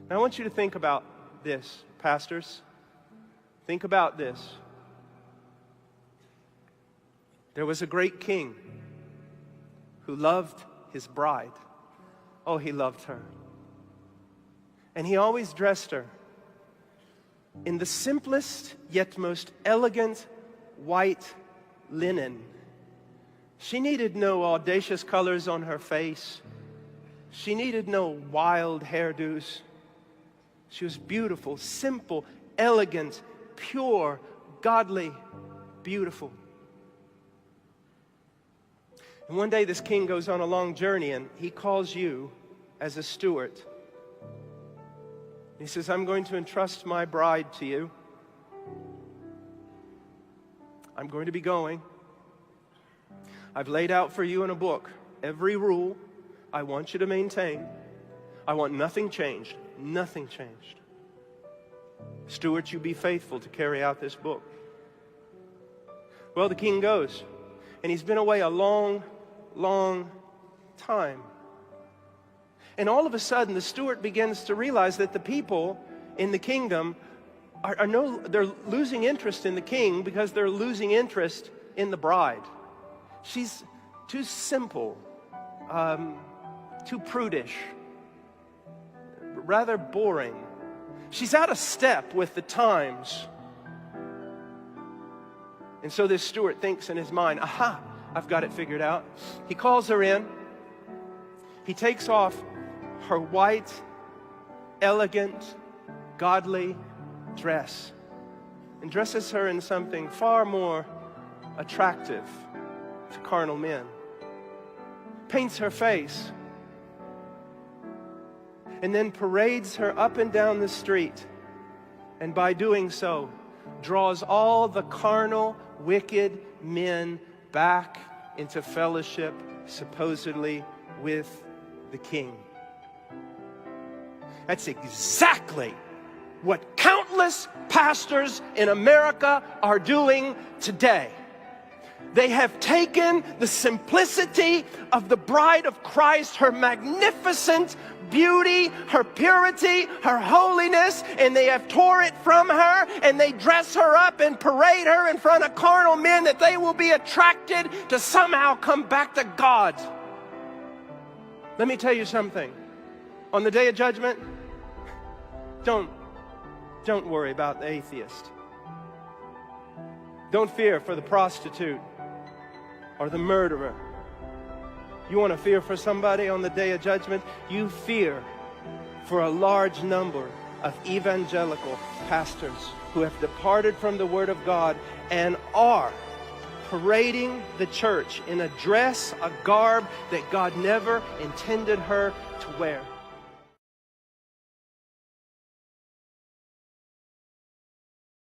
And I want you to think about this, pastors. Think about this. There was a great king who loved his bride. Oh, he loved her. And he always dressed her in the simplest yet most elegant white linen. She needed no audacious colors on her face. She needed no wild hairdos. She was beautiful, simple, elegant, pure, godly, beautiful. And one day this king goes on a long journey and he calls you as a steward. He says, I'm going to entrust my bride to you. I'm going to be going. I've laid out for you in a book every rule I want you to maintain. I want nothing changed. Nothing changed. Steward, you be faithful to carry out this book. Well, the king goes, and he's been away a long, long time. And all of a sudden, the steward begins to realize that the people in the kingdom they're losing interest in the king because they're losing interest in the bride. She's too simple, too prudish, rather boring. She's out of step with the times. And so this steward thinks in his mind, aha, I've got it figured out. He calls her in. He takes off her white, elegant, godly dress and dresses her in something far more attractive to carnal men. Paints her face and then parades her up and down the street, and by doing so draws all the carnal, wicked men back into fellowship, supposedly with the king. That's exactly what countless pastors in America are doing today. They have taken the simplicity of the bride of Christ, her magnificent beauty, her purity, her holiness, and they have tore it from her, and they dress her up and parade her in front of carnal men that they will be attracted to somehow come back to God. Let me tell you something. On the day of judgment, don't worry about the atheist. Don't fear for the prostitute or the murderer. You want to fear for somebody on the day of judgment? You fear for a large number of evangelical pastors who have departed from the Word of God and are parading the church in a dress, a garb that God never intended her to wear.